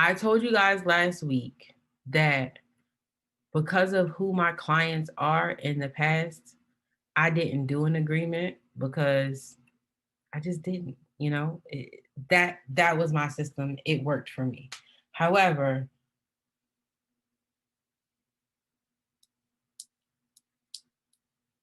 I told you guys last week that because of who my clients are in the past, I didn't do an agreement because I just didn't, that was my system. It worked for me. However,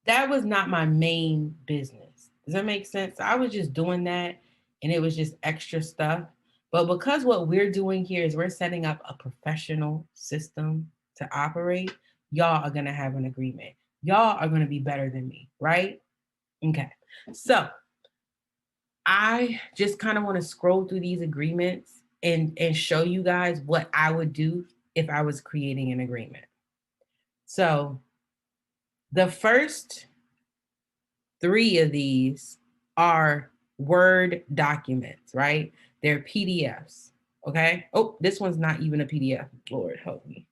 that was not my main business. Does that make sense? I was just doing that and it was just extra stuff. But because what we're doing here is we're setting up a professional system to operate, y'all are going to have an agreement. Y'all are going to be better than me, right? Okay. So I just kind of want to scroll through these agreements and show you guys what I would do if I was creating an agreement. So the first 3 of these are Word documents, right? They're PDFs. Okay. Oh, this one's not even a PDF. Lord help me.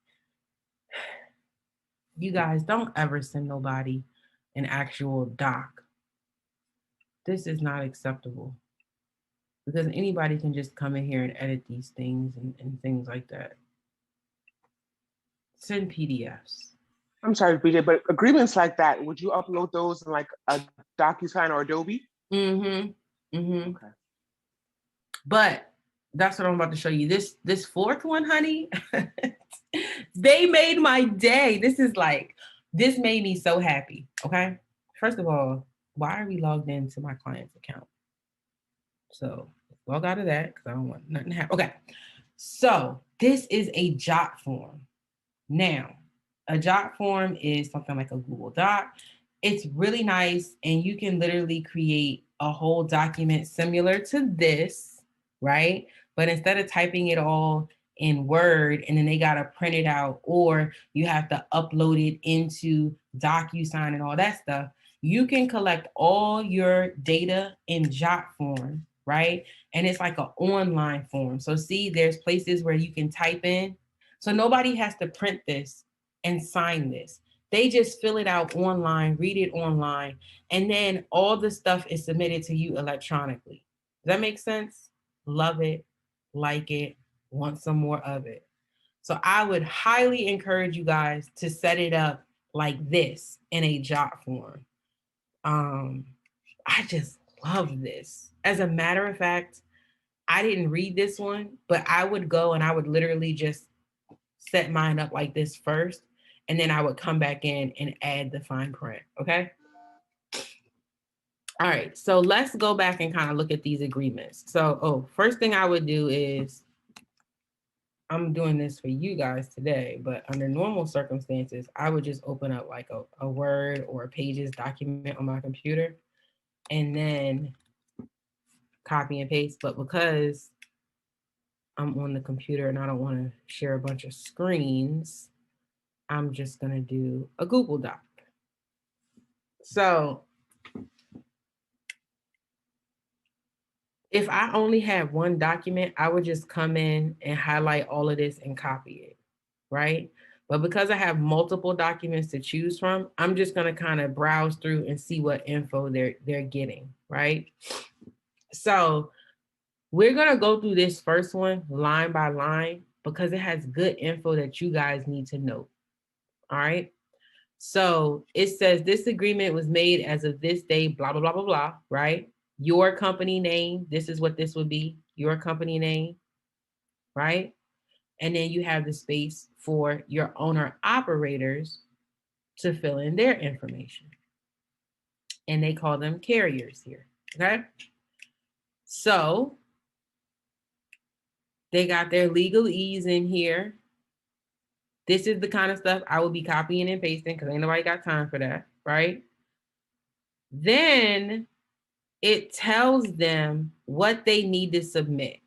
You guys don't ever send nobody an actual doc. This is not acceptable because anybody can just come in here and edit these things and things like that. Send PDFs. I'm sorry, BJ, but agreements like that, would you upload those in like a DocuSign or Adobe? Okay. But that's what I'm about to show you. This fourth one, honey, they made my day. This made me so happy. Okay. First of all, why are we logged into my client's account? So log out of that because I don't want nothing to happen. Okay. So this is a jot form. Now, a jot form is something like a Google Doc. It's really nice, and you can literally create a whole document similar to this, right? But instead of typing it all in Word and then they got to print it out, or you have to upload it into DocuSign and all that stuff, you can collect all your data in jot form, right? And it's like an online form. So see, there's places where you can type in. So nobody has to print this and sign this. They just fill it out online, read it online, and then all the stuff is submitted to you electronically. Does that make sense? Love it, like it, want some more of it. So I would highly encourage you guys to set it up like this in a jot form. I just love this. As a matter of fact, I didn't read this one, but I would go and I would literally just set mine up like this first, and then I would come back in and add the fine print, okay? All right, so let's go back and kind of look at these agreements. So, first thing I would do is, I'm doing this for you guys today, but under normal circumstances, I would just open up like a Word or a Pages document on my computer and then copy and paste. But because I'm on the computer and I don't want to share a bunch of screens, I'm just going to do a Google Doc. So if I only had one document, I would just come in and highlight all of this and copy it, right? But because I have multiple documents to choose from, I'm just going to kind of browse through and see what info they're getting, right? So we're going to go through this first one line by line because it has good info that you guys need to know. All right. So it says this agreement was made as of this day, blah, blah, blah, blah, blah, right? Your company name, this is what this would be, your company name, right? And then you have the space for your owner operators to fill in their information. And they call them carriers here, okay? So they got their legalese in here. This is the kind of stuff I will be copying and pasting because ain't nobody got time for that, right? Then it tells them what they need to submit.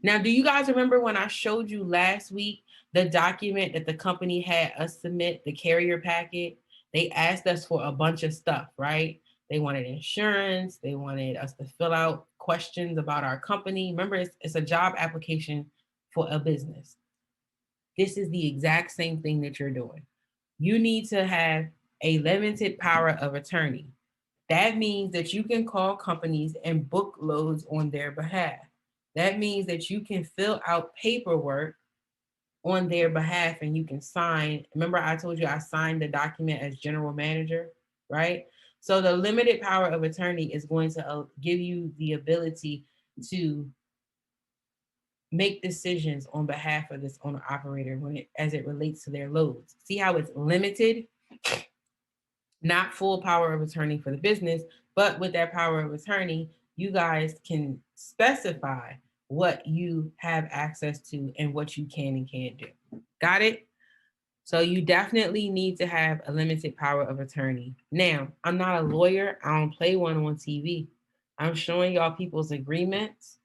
Now, do you guys remember when I showed you last week the document that the company had us submit, the carrier packet? They asked us for a bunch of stuff, right? They wanted insurance. They wanted us to fill out questions about our company. Remember, it's a job application for a business. This is the exact same thing that you're doing. You need to have a limited power of attorney. That means that you can call companies and book loads on their behalf. That means that you can fill out paperwork on their behalf and you can sign. Remember, I told you I signed the document as general manager, right? So the limited power of attorney is going to give you the ability to make decisions on behalf of this owner operator as it relates to their loads. See how it's limited? Not full power of attorney for the business, but with that power of attorney, you guys can specify what you have access to and what you can and can't do. Got it? So you definitely need to have a limited power of attorney. Now, I'm not a lawyer. I don't play one on TV. I'm showing y'all people's agreements.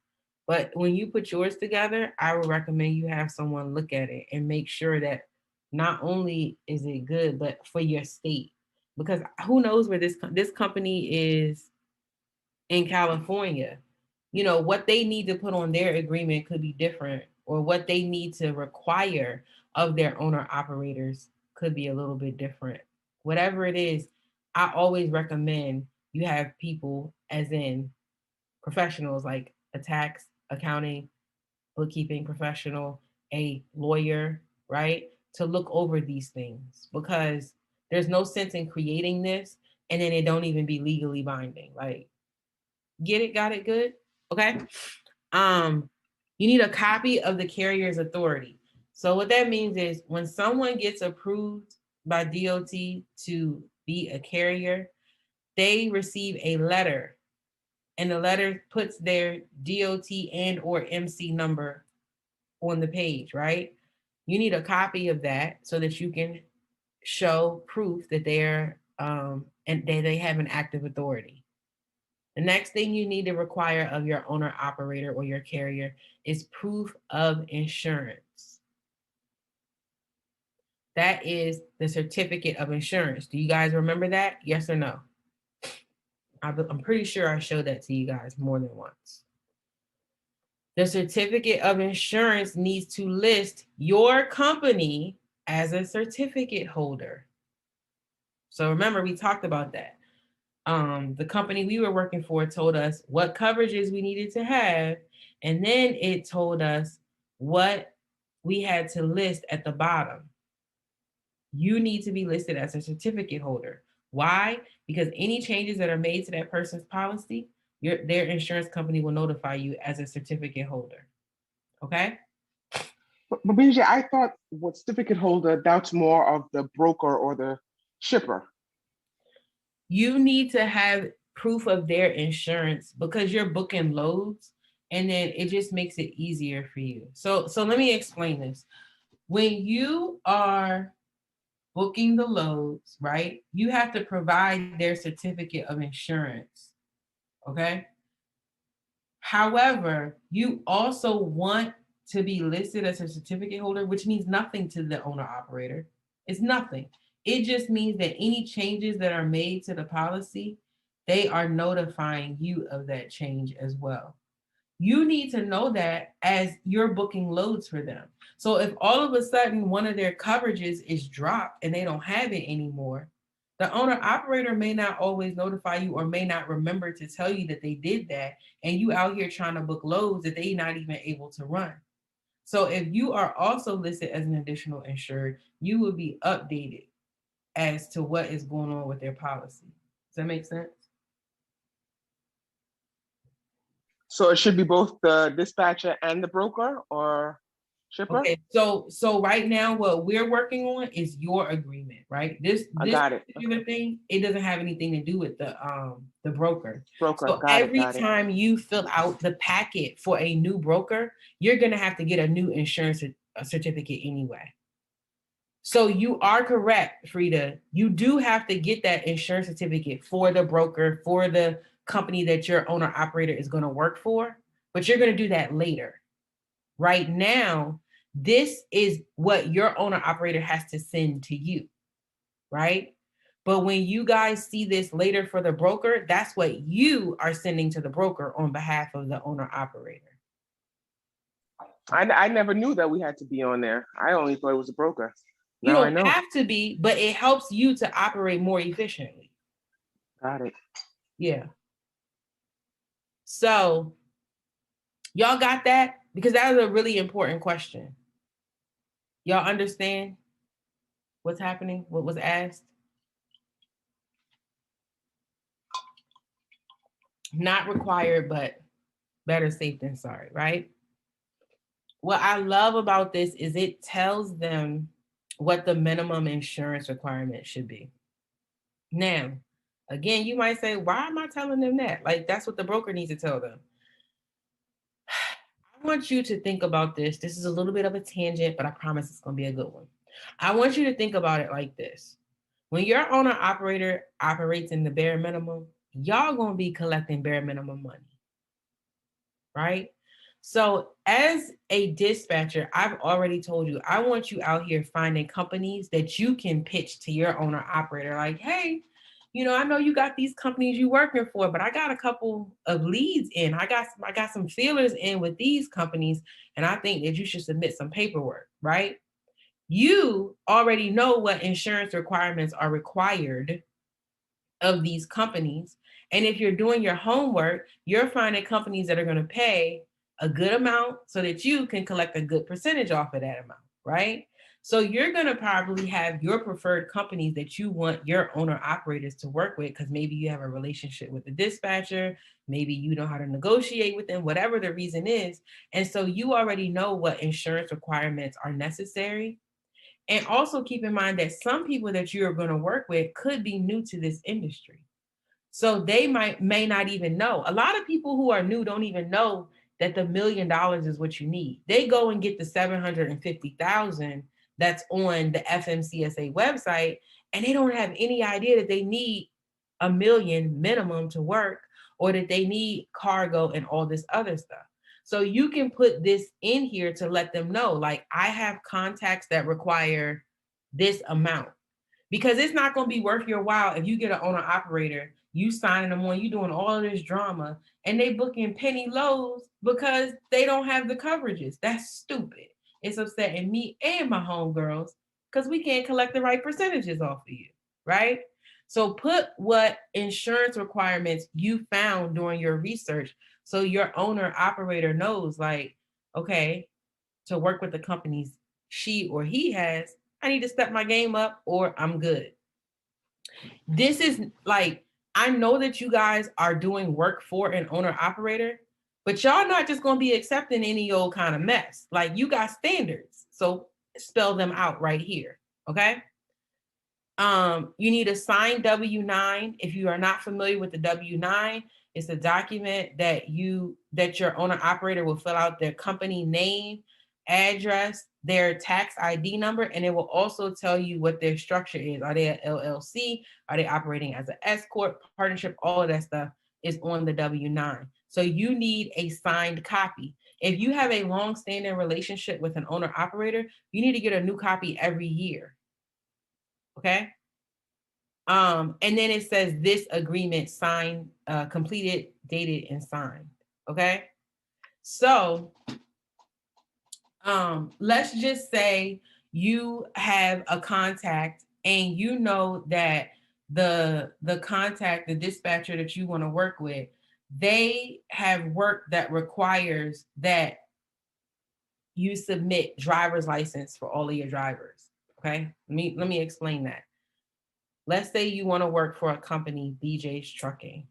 But when you put yours together, I would recommend you have someone look at it and make sure that not only is it good, but for your state. Because who knows where this company is in California. You know, what they need to put on their agreement could be different, or what they need to require of their owner operators could be a little bit different. Whatever it is, I always recommend you have people, as in professionals, like a tax, accounting, bookkeeping professional, a lawyer, right? To look over these things, because there's no sense in creating this and then it don't even be legally binding. Like, get it, got it, good? Okay. You need a copy of the carrier's authority. So what that means is when someone gets approved by DOT to be a carrier, they receive a letter, and the letter puts their DOT and or MC number on the page, right? You need a copy of that so that you can show proof that they're and they have an active authority. The next thing you need to require of your owner operator or your carrier is proof of insurance. That is the certificate of insurance. Do you guys remember that? Yes or no? I'm pretty sure I showed that to you guys more than once. The certificate of insurance needs to list your company as a certificate holder. So remember, we talked about that. The company we were working for told us what coverages we needed to have, and then it told us what we had to list at the bottom. You need to be listed as a certificate holder. Why? Because any changes that are made to that person's policy, their insurance company will notify you as a certificate holder. Okay? But BJ, I thought what certificate holder, that's more of the broker or the shipper. You need to have proof of their insurance because you're booking loads, and then it just makes it easier for you. So let me explain this. When you are booking the loads, right, you have to provide their certificate of insurance. Okay. However, you also want to be listed as a certificate holder, which means nothing to the owner operator. It's nothing. It just means that any changes that are made to the policy, they are notifying you of that change as well. You need to know that as you're booking loads for them. So if all of a sudden one of their coverages is dropped and they don't have it anymore, the owner operator may not always notify you or may not remember to tell you that they did that, and you out here trying to book loads that they're not even able to run. So if you are also listed as an additional insured, you will be updated as to what is going on with their policy. Does that make sense? So it should be both the dispatcher and the broker or shipper? Okay, so right now what we're working on is your agreement, right? This particular thing, it doesn't have anything to do with the broker. So every time you fill out the packet for a new broker, you're gonna have to get a new insurance certificate anyway. So you are correct, Frida. You do have to get that insurance certificate for the broker, for the company that your owner operator is going to work for, but you're going to do that later. Right now, this is what your owner operator has to send to you, right? But when you guys see this later for the broker, that's what you are sending to the broker on behalf of the owner operator. I never knew that we had to be on there. I only thought it was a broker. You don't have to be, but it helps you to operate more efficiently. Got it. Yeah. So Y'all got that? Because that was a really important question. Y'all understand what's happening? What was asked? Not required, but better safe than sorry, right? What I love about this is it tells them what the minimum insurance requirement should be. Now, again, you might say, why am I telling them that? Like, that's what the broker needs to tell them. I want you to think about this. This is a little bit of a tangent, but I promise it's going to be a good one. I want you to think about it like this. When your owner operator operates in the bare minimum, y'all going to be collecting bare minimum money, right? So as a dispatcher, I've already told you, I want you out here finding companies that you can pitch to your owner operator. Like, hey, you know, I know you got these companies you working for, but I got a couple of leads in. I got some feelers in with these companies, and I think that you should submit some paperwork, right? You already know what insurance requirements are required of these companies. And if you're doing your homework, you're finding companies that are going to pay a good amount so that you can collect a good percentage off of that amount, right? So you're going to probably have your preferred companies that you want your owner operators to work with because maybe you have a relationship with the dispatcher, maybe you know how to negotiate with them, whatever the reason is. And so you already know what insurance requirements are necessary. And also keep in mind that some people that you're going to work with could be new to this industry. So they may not even know. A lot of people who are new don't even know that the $1 million is what you need. They go and get the 750,000 that's on the FMCSA website, and they don't have any idea that they need $1 million minimum to work, or that they need cargo and all this other stuff. So you can put this in here to let them know, like, I have contacts that require this amount, because it's not going to be worth your while if you get an owner operator, you signing them on, you doing all of this drama, and they booking penny lows because they don't have the coverages. That's stupid. It's upsetting me and my homegirls because we can't collect the right percentages off of you, right? So put what insurance requirements you found during your research so your owner operator knows, like, okay, to work with the companies she or he has, I need to step my game up or I'm good. This is like, I know that you guys are doing work for an owner operator, but y'all not just going to be accepting any old kind of mess. Like, you got standards. So spell them out right here. Okay. You need a signed W-9. If you are not familiar with the W-9, it's a document that your owner operator will fill out their company name, address, their tax ID number, and it will also tell you what their structure is. Are they an LLC? Are they operating as an S corp, partnership? All of that stuff is on the W-9. So you need a signed copy. If you have a long-standing relationship with an owner operator, you need to get a new copy every year. Okay. And then it says this agreement signed, completed, dated, and signed. Okay. So let's just say you have a contact and you know that the contact, the dispatcher that you want to work with, they have work that requires that you submit driver's license for all of your drivers. Okay. Let me explain that. Let's say you want to work for a company, BJ's Trucking.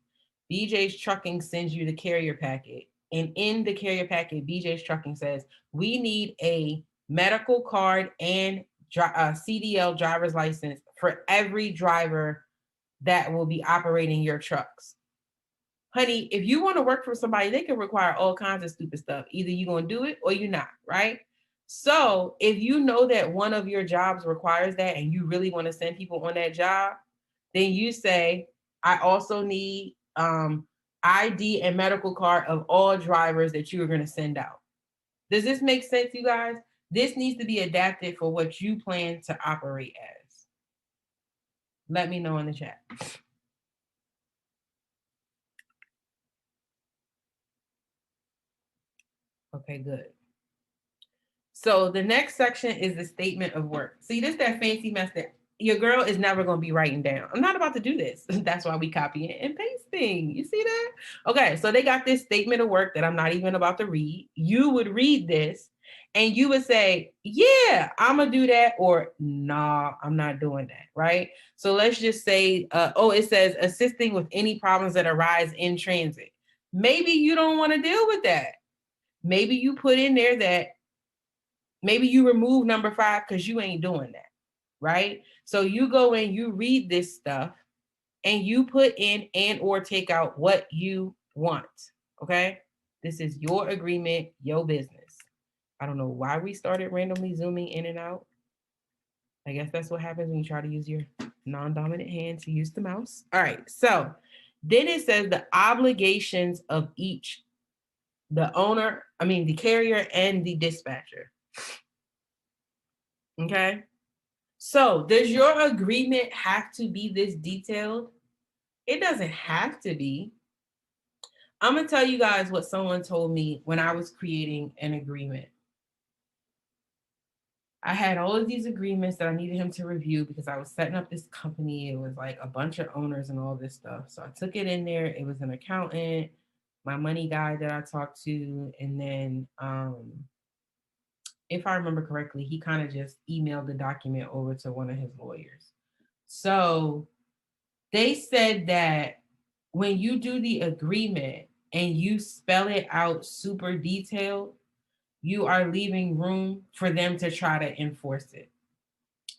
BJ's Trucking sends you the carrier packet. And in the carrier packet, BJ's Trucking says, we need a medical card and CDL driver's license for every driver that will be operating your trucks. Honey, if you want to work for somebody, they can require all kinds of stupid stuff. Either you're going to do it or you're not, right? So if you know that one of your jobs requires that and you really want to send people on that job, then you say, I also need ID and medical card of all drivers that you are going to send out. Does this make sense, you guys? This needs to be adapted for what you plan to operate as. Let me know in the chat. Okay, good. So the next section is the statement of work. See, this is that fancy mess that your girl is never going to be writing down. I'm not about to do this. That's why we copying and pasting. You see that? Okay, so they got this statement of work that I'm not even about to read. You would read this and you would say, yeah, I'm going to do that, or nah, I'm not doing that, right? So let's just say, it says assisting with any problems that arise in transit. Maybe you don't want to deal with that. Maybe you put in there that maybe you remove number 5 because you ain't doing that, right? So you go in, you read this stuff, and you put in and or take out what you want, okay? This is your agreement, your business. I don't know why we started randomly zooming in and out. I guess that's what happens when you try to use your non-dominant hand to use the mouse. All right, so then it says the obligations of each, the carrier and the dispatcher. Okay. So does your agreement have to be this detailed? It doesn't have to be. I'm going to tell you guys what someone told me when I was creating an agreement. I had all of these agreements that I needed him to review because I was setting up this company. It was like a bunch of owners and all this stuff. So I took it in there. It was an accountant, my money guy that I talked to, and then if I remember correctly, he kind of just emailed the document over to one of his lawyers. So they said that when you do the agreement and you spell it out super detailed, you are leaving room for them to try to enforce it.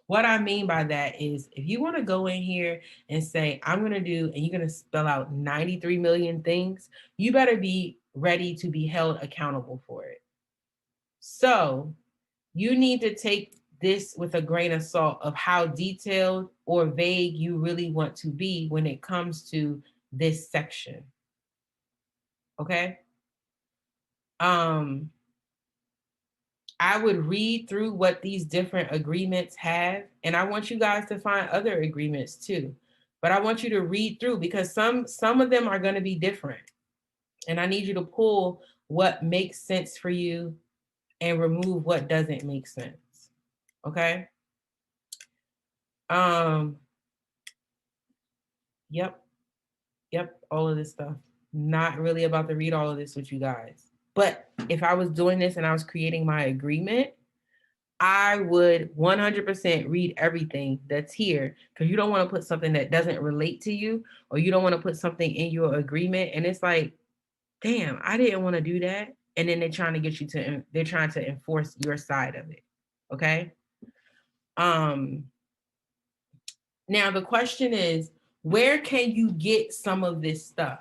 What I mean by that is if you want to go in here and say, I'm going to do, and you're going to spell out 93 million things, you better be ready to be held accountable for it. So you need to take this with a grain of salt of how detailed or vague you really want to be when it comes to this section. Okay? I would read through what these different agreements have, and I want you guys to find other agreements too. But I want you to read through because some of them are going to be different. And I need you to pull what makes sense for you and remove what doesn't make sense. Okay? Yep, all of this stuff. Not really about to read all of this with you guys. But if I was doing this and I was creating my agreement, I would 100% read everything that's here because you don't want to put something that doesn't relate to you, or you don't want to put something in your agreement and it's like, damn, I didn't want to do that. And then they're trying to enforce your side of it. Okay. Now the question is, where can you get some of this stuff?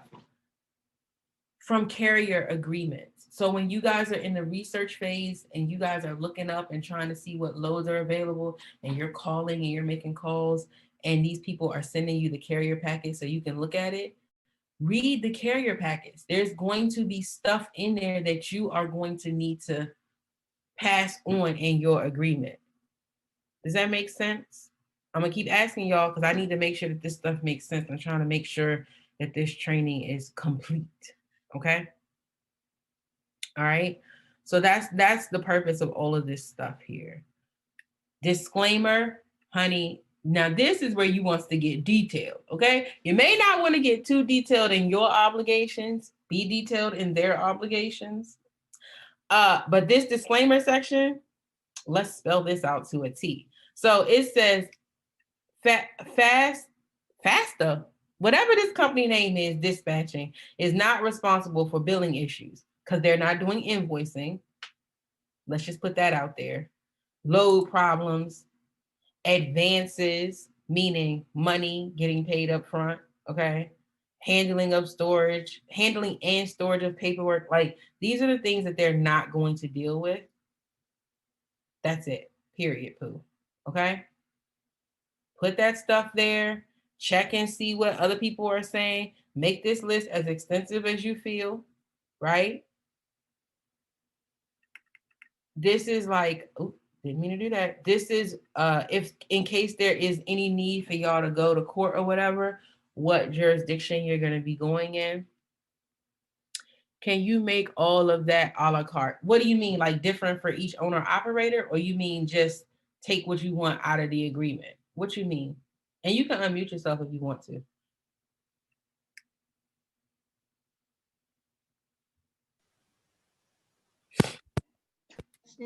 From carrier agreements. So when you guys are in the research phase and you guys are looking up and trying to see what loads are available, and you're calling and you're making calls, and these people are sending you the carrier packet so you can look at it, read the carrier packets. There's going to be stuff in there that you are going to need to pass on in your agreement. Does that make sense? I'm gonna keep asking y'all because I need to make sure that this stuff makes sense. I'm trying to make sure that this training is complete. Okay. All right. So that's the purpose of all of this stuff here. Disclaimer, honey. Now this is where you want to get detailed. Okay. You may not want to get too detailed in your obligations. Be detailed in their obligations. But this disclaimer section, let's spell this out to a T. So it says FASTA, whatever this company name is, dispatching, is not responsible for billing issues because they're not doing invoicing. Let's just put that out there. Load problems, advances, meaning money getting paid up front, okay? Handling and storage of paperwork. Like, these are the things that they're not going to deal with. That's it, period, poo, okay? Put that stuff there, check and see what other people are saying. Make this list as extensive as you feel, right? This is like, oh, didn't mean to do that. This is if in case there is any need for y'all to go to court or whatever, what jurisdiction you're going to be going in. Can you make all of that a la carte? What do you mean, like different for each owner operator, or you mean just take what you want out of the agreement? What you mean? And you can unmute yourself if you want to.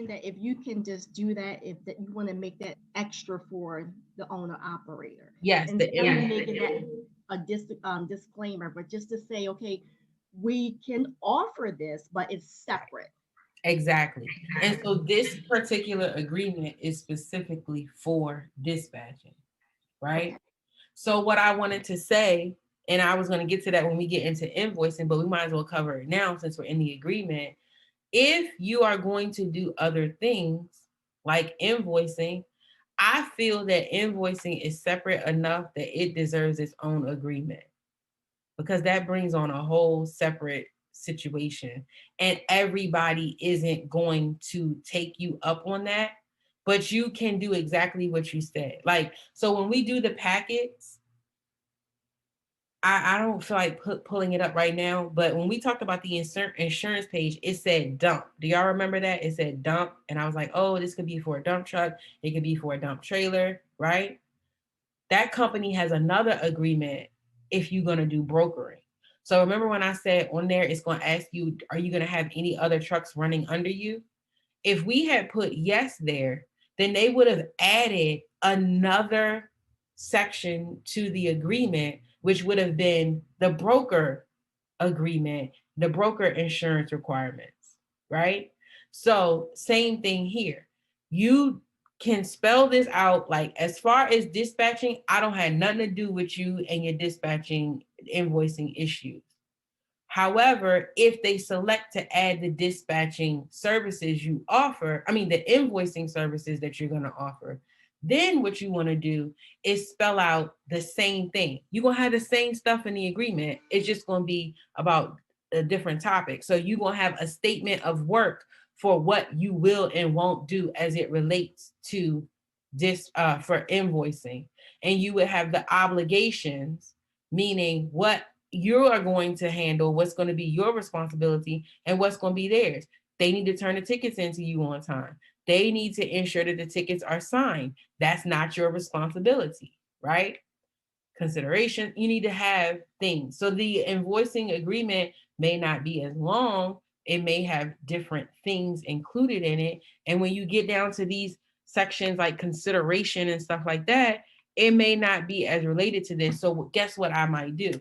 That if you can just do that, if that you want to make that extra for the owner operator. Yes, and making that a disclaimer, but just to say, okay, we can offer this, but it's separate. Exactly. And so this particular agreement is specifically for dispatching, right? Okay. So what I wanted to say, and I was going to get to that when we get into invoicing, but we might as well cover it now since we're in the agreement. If you are going to do other things like invoicing, I feel that invoicing is separate enough that it deserves its own agreement, because that brings on a whole separate situation, and everybody isn't going to take you up on that, but you can do exactly what you said. Like, so when we do the packets, I don't feel like pulling it up right now, but when we talked about the insurance page, it said dump. Do y'all remember that? It said dump. And I was like, oh, this could be for a dump truck. It could be for a dump trailer, right? That company has another agreement if you're going to do brokering. So remember when I said on there, it's going to ask you, are you going to have any other trucks running under you? If we had put yes there, then they would have added another section to the agreement, which would have been the broker agreement, the broker insurance requirements, right? So same thing here. You can spell this out. Like, as far as dispatching, I don't have nothing to do with you and your dispatching invoicing issues. However, if they select to add the dispatching services you offer, the invoicing services that you're going to offer, then what you want to do is spell out the same thing. You're going to have the same stuff in the agreement. It's just going to be about a different topic. So you're going to have a statement of work for what you will and won't do as it relates to this for invoicing. And you would have the obligations, meaning what you are going to handle, what's going to be your responsibility, and what's going to be theirs. They need to turn the tickets into you on time. They need to ensure that the tickets are signed. That's not your responsibility, right? Consideration, you need to have things. So the invoicing agreement may not be as long. It may have different things included in it. And when you get down to these sections like consideration and stuff like that, it may not be as related to this. So guess what I might do?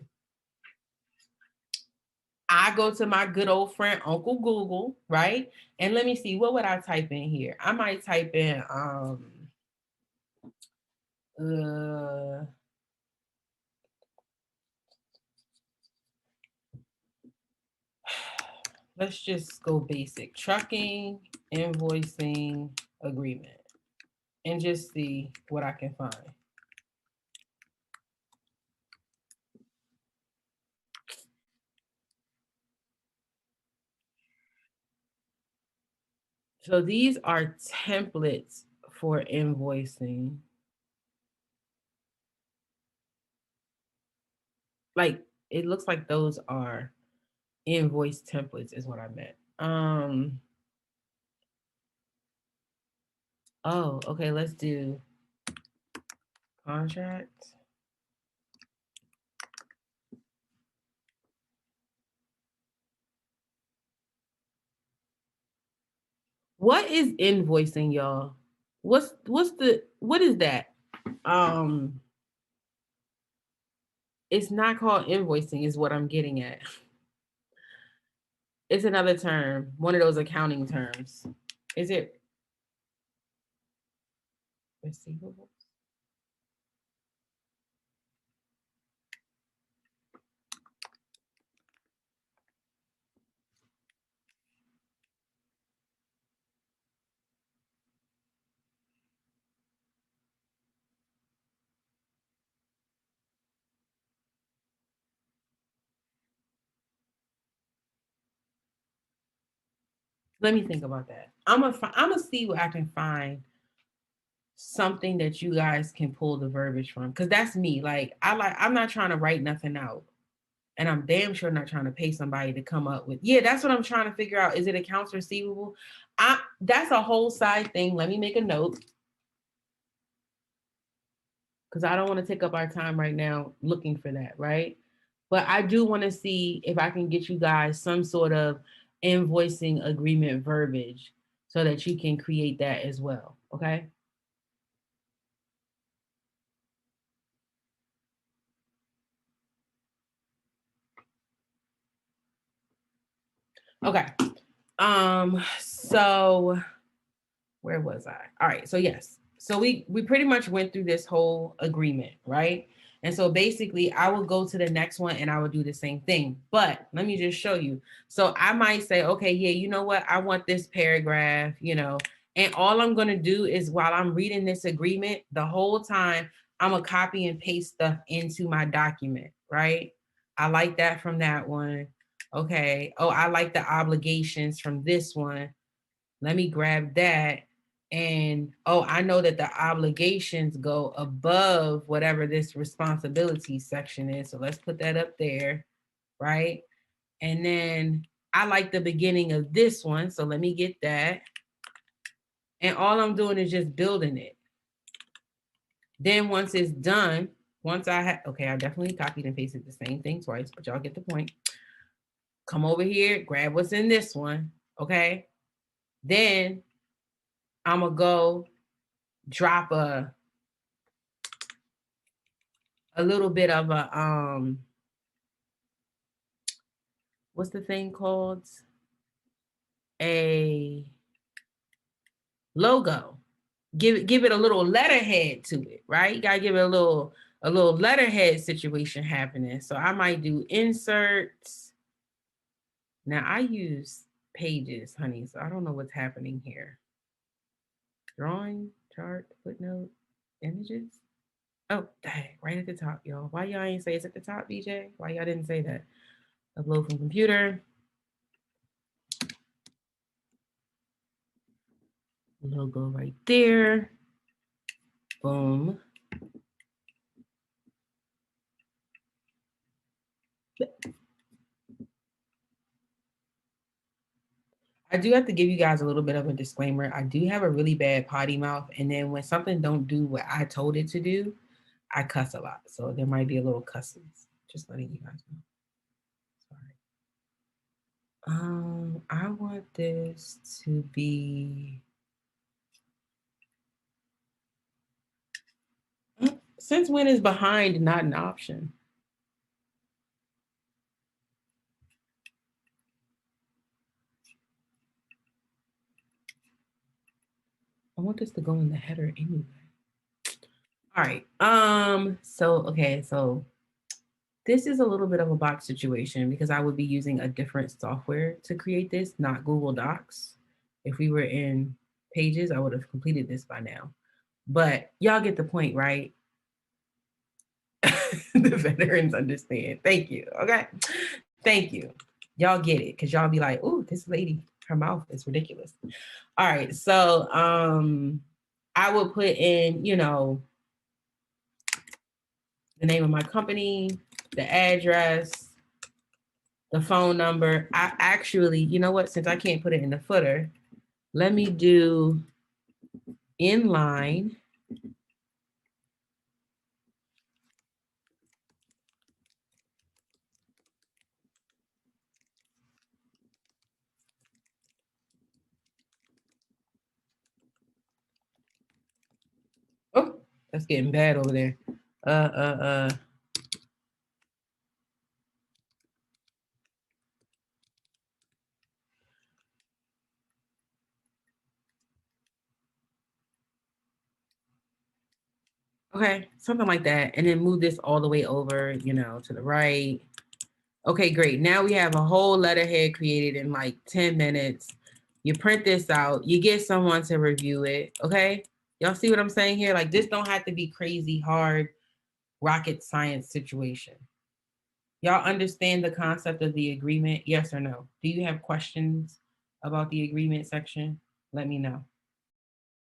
I go to my good old friend, Uncle Google, right? And let me see, what would I type in here? I might type in, let's just go basic, trucking, invoicing, agreement, and just see what I can find. So these are templates for invoicing. Like, it looks like those are invoice templates is what I meant. Oh, okay, let's do contract. What is invoicing, y'all? What is that? It's not called invoicing, is what I'm getting at. It's another term, one of those accounting terms. Is it receivables? Let me think about that. I'm gonna see what I can find, something that you guys can pull the verbiage from, because that's me. I'm not trying to write nothing out, and I'm damn sure not trying to pay somebody to come up with. Yeah, that's what I'm trying to figure out. Is it accounts receivable? That's a whole side thing. Let me make a note. because I don't want to take up our time right now looking for that, right? But I do want to see if I can get you guys some sort of invoicing agreement verbiage so that you can create that as well, okay? Okay. So where was I? All right. So yes. So we pretty much went through this whole agreement, right? And so basically I will go to the next one and I will do the same thing. But let me just show you. So I might say, okay, yeah, you know what? I want this paragraph, and all I'm going to do is while I'm reading this agreement, the whole time I'm going to copy and paste stuff into my document, right? I like that from that one. Okay. Oh, I like the obligations from this one. Let me grab that. And oh, I know that the obligations go above whatever this responsibility section is. So let's put that up there, right? And then I like the beginning of this one. So let me get that. And all I'm doing is just building it. Then once it's done, once I have, okay, I definitely copied and pasted the same thing twice, but y'all get the point. Come over here, grab what's in this one, okay? Then I'm gonna go drop a little bit of a what's the thing called? A logo. Give it a little letterhead to it, right? You gotta give it a little letterhead situation happening. So I might do inserts. Now I use Pages, honey, so I don't know what's happening here. Drawing, chart, footnote, images. Oh, dang, right at the top, y'all. Why y'all ain't say it's at the top, BJ? Why y'all didn't say that? Upload from computer. Logo right there. Boom. I do have to give you guys a little bit of a disclaimer. I do have a really bad potty mouth, and then when something don't do what I told it to do, I cuss a lot. So there might be a little cusses. Just letting you guys know. Sorry. I want this to be. Since when is behind not an option? I want this to go in the header anyway. All right. So this is a little bit of a box situation because I would be using a different software to create this, not Google Docs. If we were in Pages, I would have completed this by now. But y'all get the point, right? The veterans understand. Thank you. Okay. Thank you. Y'all get it because y'all be like, oh, this lady, her mouth is ridiculous. All right. So I would put in, the name of my company, the address, the phone number. I actually, you know what? Since I can't put it in the footer, let me do inline. Oh, that's getting bad over there. Okay, something like that. And then move this all the way over, to the right. Okay, great. Now we have a whole letterhead created in like 10 minutes. You print this out, you get someone to review it, okay? Y'all see what I'm saying here? Like this don't have to be crazy hard rocket science situation. Y'all understand the concept of the agreement? Yes or no? Do you have questions about the agreement section? Let me know.